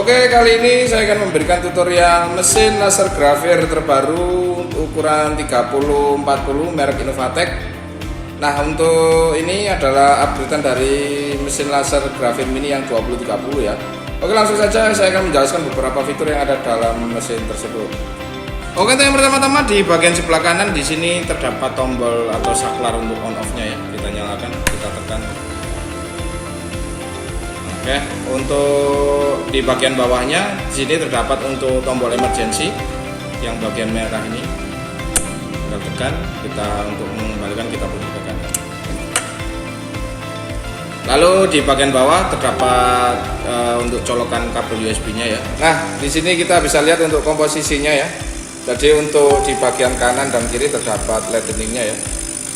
Oke, kali ini saya akan memberikan tutorial mesin laser grafer terbaru ukuran 3040 merek Innovatec. Nah, untuk ini adalah updatean dari mesin laser grafer mini yang 2030 ya. Oke, langsung saja saya akan menjelaskan beberapa fitur yang ada dalam mesin tersebut. Oke, untuk yang pertama-tama di bagian sebelah kanan di sini terdapat tombol atau saklar untuk on off-nya ya. Kita nyalakan, kita tekan. Oke, untuk di bagian bawahnya di sini terdapat untuk tombol emergency yang bagian merah ini. Kita tekan, kita untuk mengembalikan kita perlu tekan. Lalu di bagian bawah terdapat untuk colokan kabel USB-nya ya. Nah, di sini kita bisa lihat untuk komposisinya ya. Jadi untuk di bagian kanan dan kiri terdapat lightning-nya ya,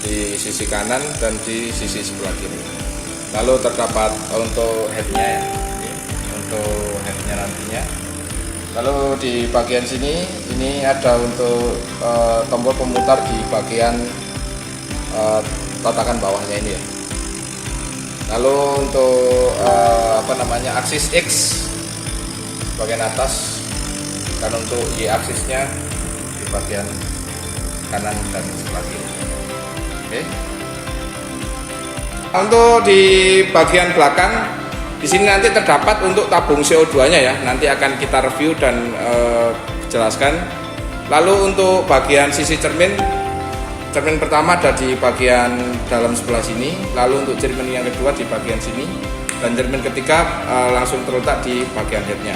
di sisi kanan dan di sisi sebelah kiri. Lalu terdapat untuk headnya ya, untuk headnya nantinya. Lalu di bagian sini ini ada untuk tombol pemutar di bagian tatakan bawahnya ini ya. Lalu untuk aksis X bagian atas, dan untuk Y aksisnya di bagian kanan dan sebelah kiri. Oke. Untuk di bagian belakang di sini nanti terdapat untuk tabung CO2-nya ya. Nanti akan kita review dan jelaskan. Lalu untuk bagian sisi cermin pertama ada di bagian dalam sebelah sini. Lalu untuk cermin yang kedua di bagian sini, dan cermin ketiga langsung terletak di bagian headnya.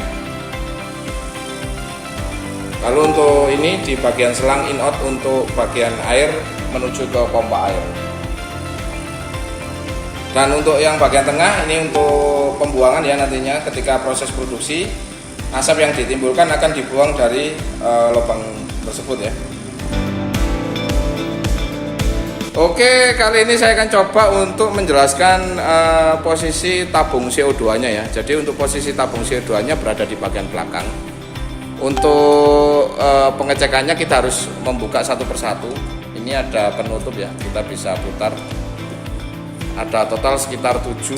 Lalu untuk ini di bagian selang in out untuk bagian air menuju ke pompa air. Dan untuk yang bagian tengah ini untuk pembuangan ya, nantinya ketika proses produksi asap yang ditimbulkan akan dibuang dari lubang tersebut ya. Oke, kali ini saya akan coba untuk menjelaskan posisi tabung CO2-nya ya. Jadi untuk posisi tabung CO2-nya berada di bagian belakang. Untuk pengecekannya kita harus membuka satu persatu. Ini ada penutup ya, kita bisa putar. Ada total sekitar 7.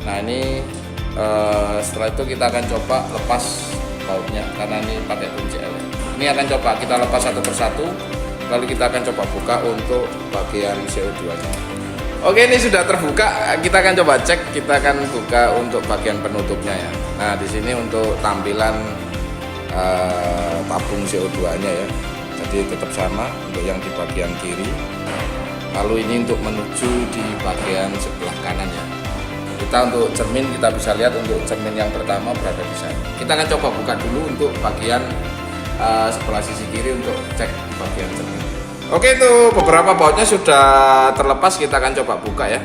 Nah ini setelah itu kita akan coba lepas bautnya karena ini pakai kunci L. Ini akan coba kita lepas satu persatu, lalu kita akan coba buka untuk bagian CO2-nya. Oke, ini sudah terbuka, kita akan coba cek, kita akan buka untuk bagian penutupnya ya. Nah di sini untuk tampilan tabung CO2-nya ya. Jadi tetap sama untuk yang di bagian kiri. Lalu ini untuk menuju di bagian sebelah kanan ya. Kita untuk cermin kita bisa lihat untuk cermin yang pertama berada di sana. Kita akan coba buka dulu untuk bagian sebelah sisi kiri untuk cek bagian cermin. Oke, itu beberapa bautnya sudah terlepas, kita akan coba buka ya.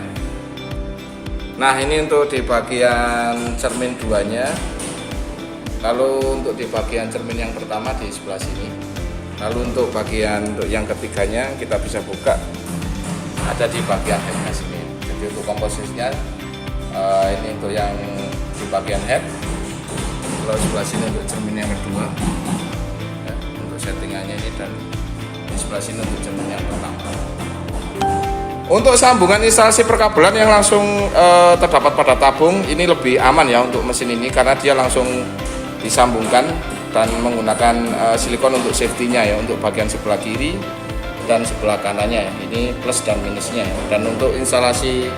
Nah ini untuk di bagian cermin duanya. Lalu untuk di bagian cermin yang pertama di sebelah sini. Lalu untuk bagian yang ketiganya kita bisa buka ada di bagian headnya sini. Jadi untuk komposisinya ini untuk yang di bagian head. Lalu sebelah sini untuk cermin yang kedua ya, untuk settingannya ini, dan di sebelah sini untuk cermin yang pertama. Untuk sambungan instalasi perkabelan yang langsung terdapat pada tabung ini lebih aman ya untuk mesin ini, karena dia langsung disambungkan dan menggunakan silikon untuk safety-nya ya, untuk bagian sebelah kiri dan sebelah kanannya ya. Ini plus dan minusnya ya. Dan untuk instalasi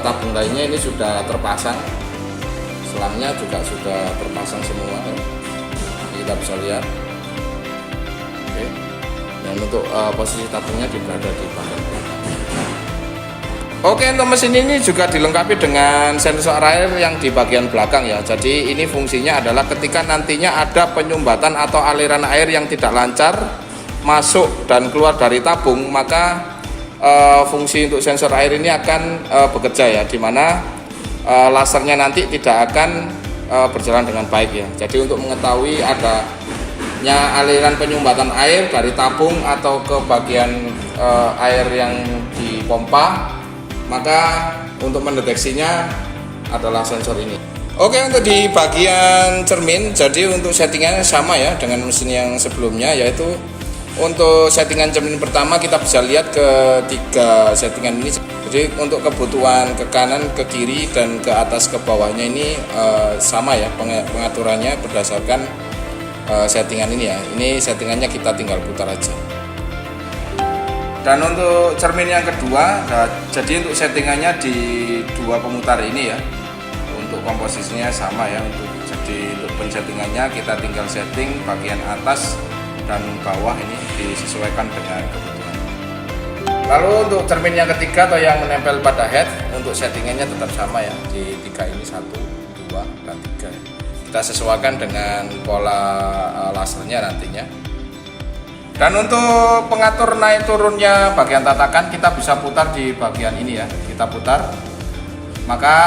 tabung lainnya ini sudah terpasang, selangnya juga sudah terpasang semua ya. Kita bisa lihat. Oke. Dan untuk posisi tabungnya berada di bagian belakang. Oke, untuk mesin ini juga dilengkapi dengan sensor air yang di bagian belakang ya. Jadi ini fungsinya adalah ketika nantinya ada penyumbatan atau aliran air yang tidak lancar masuk dan keluar dari tabung, maka fungsi untuk sensor air ini akan bekerja ya, dimana lasernya nanti tidak akan berjalan dengan baik ya. Jadi untuk mengetahui adanya aliran penyumbatan air dari tabung atau ke bagian air yang dipompa, maka untuk mendeteksinya adalah sensor ini. Oke, untuk di bagian cermin, jadi untuk settingannya sama ya dengan mesin yang sebelumnya, yaitu untuk settingan cermin pertama kita bisa lihat ke 3 settingan ini. Jadi untuk kebutuhan ke kanan, ke kiri, dan ke atas ke bawahnya ini sama ya pengaturannya berdasarkan settingan ini ya. Ini settingannya kita tinggal putar aja. Dan untuk cermin yang kedua, jadi untuk settingannya di 2 pemutar ini ya. Untuk komposisinya sama ya. Jadi untuk pensettingannya kita tinggal setting bagian atas dan bawah ini disesuaikan dengan kebutuhan. Lalu untuk cermin yang ketiga atau yang menempel pada head, untuk settingannya tetap sama ya, di 3 ini 1, 2, dan 3. Kita sesuaikan dengan pola lasernya nantinya. Dan untuk pengatur naik turunnya bagian tatakan, kita bisa putar di bagian ini ya. Kita putar, maka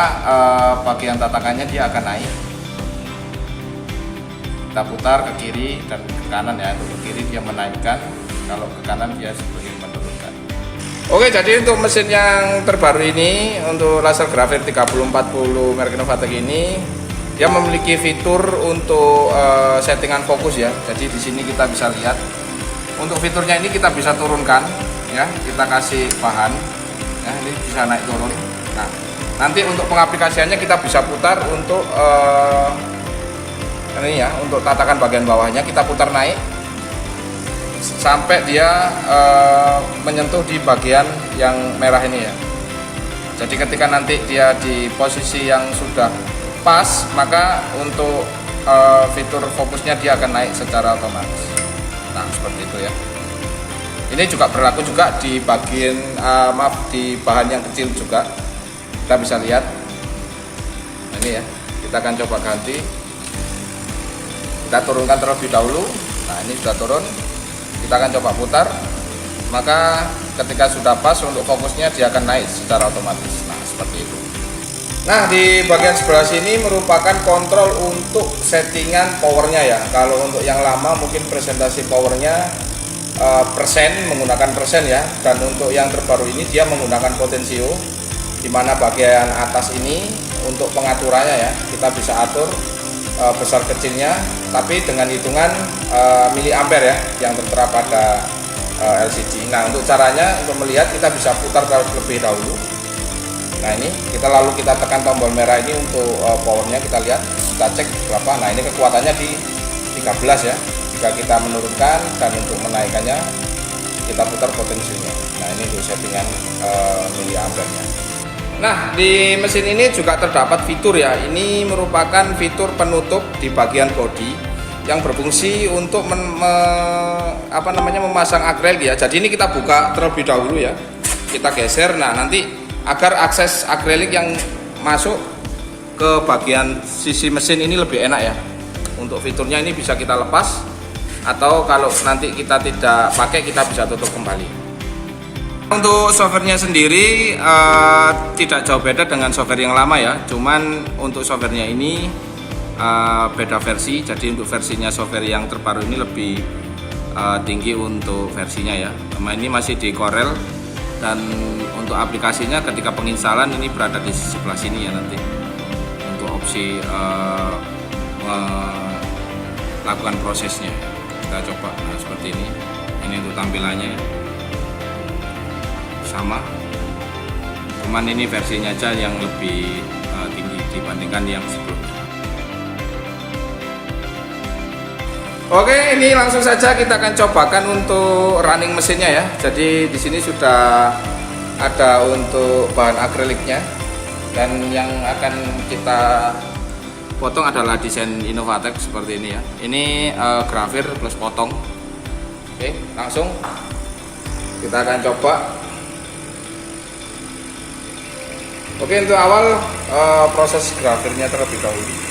bagian tatakannya dia akan naik. Kita putar ke kiri dan ke kanan ya. Untuk ke kiri dia menaikkan, kalau ke kanan dia seperti menurunkan. Oke, jadi untuk mesin yang terbaru ini, untuk laser grafir 3040 merek Novatek ini, dia memiliki fitur untuk settingan fokus ya. Jadi di sini kita bisa lihat untuk fiturnya ini kita bisa turunkan ya. Kita kasih bahan ya, ini bisa naik turun. Nah, nanti untuk pengaplikasiannya kita bisa putar untuk ini ya, untuk tatakan bagian bawahnya kita putar naik sampai dia menyentuh di bagian yang merah ini ya. Jadi ketika nanti dia di posisi yang sudah pas, maka untuk fitur fokusnya dia akan naik secara otomatis. Nah, seperti itu ya. Ini juga berlaku juga di bagian di bahan yang kecil juga. Kita bisa lihat. Nah, ini ya. Kita akan coba ganti. Kita turunkan terlebih dahulu. Nah, ini sudah turun. Kita akan coba putar. Maka ketika sudah pas untuk fokusnya dia akan naik secara otomatis. Nah, seperti itu. Nah, di bagian sebelah sini merupakan kontrol untuk settingan powernya ya. Kalau untuk yang lama mungkin presentasi powernya persen, menggunakan persen ya. Dan untuk yang terbaru ini dia menggunakan potensio, di mana bagian atas ini untuk pengaturannya ya, kita bisa atur besar kecilnya, tapi dengan hitungan miliampere ya yang tertera pada LCD. Nah, untuk caranya, untuk melihat kita bisa putar terlebih dahulu. Nah, ini kita tekan tombol merah ini untuk powernya, kita lihat, kita cek berapa. Nah, ini kekuatannya di 13 ya. Jika kita menurunkan dan untuk menaikkannya kita putar potensinya. Nah, ini untuk settingan miliampernya. Nah, di mesin ini juga terdapat fitur ya. Ini merupakan fitur penutup di bagian bodi yang berfungsi untuk memasang akrilik ya. Jadi ini kita buka terlebih dahulu ya. Kita geser. Nah, nanti agar akses akrilik yang masuk ke bagian sisi mesin ini lebih enak ya. Untuk fiturnya ini bisa kita lepas, atau kalau nanti kita tidak pakai kita bisa tutup kembali. Untuk softwarenya sendiri tidak jauh beda dengan software yang lama ya, cuman untuk softwarenya ini beda versi. Jadi untuk versinya software yang terbaru ini lebih tinggi untuk versinya ya. Ini masih di Corel, dan untuk aplikasinya ketika penginstalan ini berada di sebelah sini ya nanti. Untuk opsi lakukan prosesnya kita coba. Nah, seperti ini untuk tampilannya ya. Sama, cuman ini versinya aja yang lebih tinggi dibandingkan yang sebelumnya. Oke, ini langsung saja kita akan cobakan untuk running mesinnya ya. Jadi di sini sudah ada untuk bahan akriliknya, dan yang akan kita potong adalah desain Inovatek seperti ini ya. Ini grafir plus potong. Oke, langsung kita akan coba. Oke, untuk awal proses grafirnya terlebih dahulu.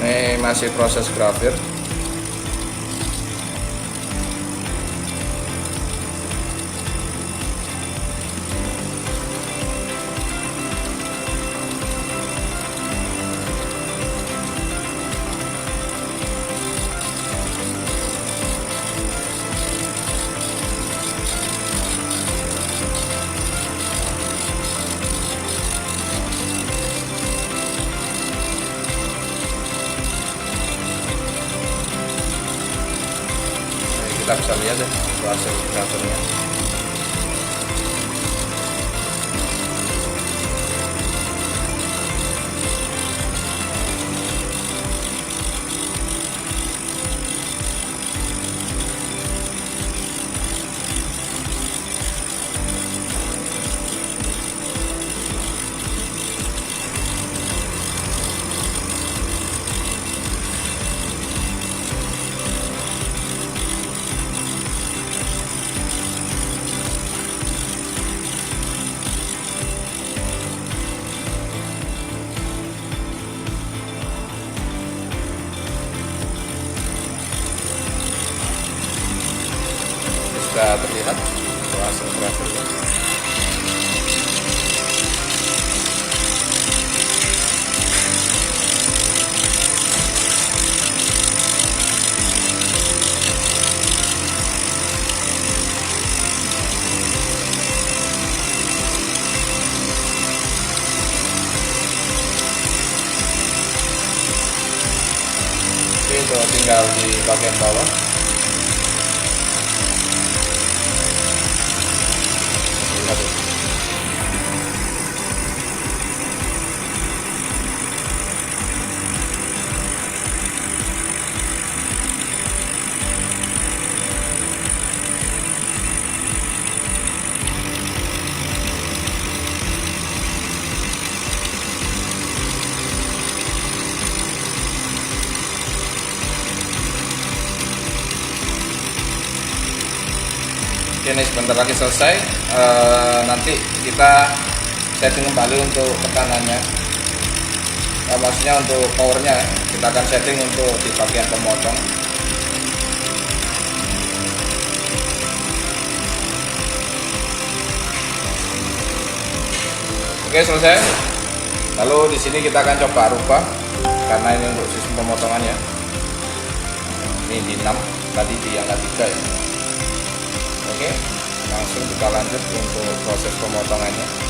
Ini masih proses grafir. kita bisa lihat ya hasil grafernya. Sudah terlihat hasil grafernya. Oke, itu tinggal di bagian bawah. Lihat ya. Oke, ini sebentar lagi selesai. Nanti kita setting kembali untuk tekanannya. Maksudnya untuk powernya kita akan setting untuk di bagian pemotong. Oke, selesai. Lalu di sini kita akan coba rubah karena ini untuk sistem pemotongannya. Ini di 6, tadi di angka 3 ya. Oke, langsung kita lanjut untuk proses pemotongannya.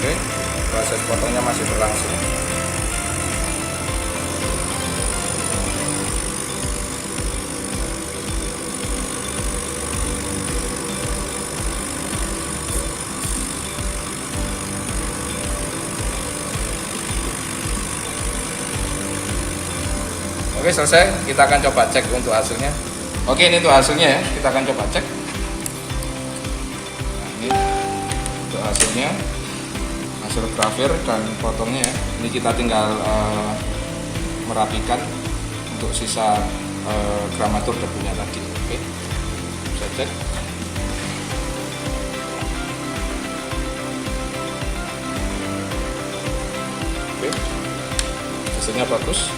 Oke, proses potongnya masih berlangsung. Oke, selesai. Kita akan coba cek untuk hasilnya. Oke, ini untuk hasilnya ya. Kita akan coba cek. Nah, ini untuk hasilnya, hasil grafir dan potongnya ya. Ini kita tinggal merapikan untuk sisa gramatur debunya tadi. Oke, bisa cek. Oke, hasilnya bagus.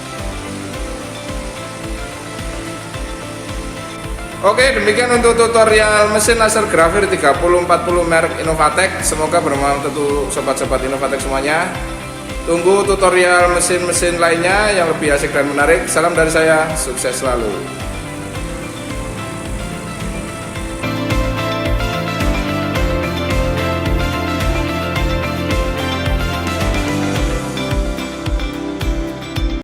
Oke, demikian untuk tutorial mesin laser grafir 3040 merek Innovatek. Semoga bermanfaat untuk sobat-sobat Innovatek semuanya. Tunggu tutorial mesin-mesin lainnya yang lebih asik dan menarik. Salam dari saya, sukses selalu.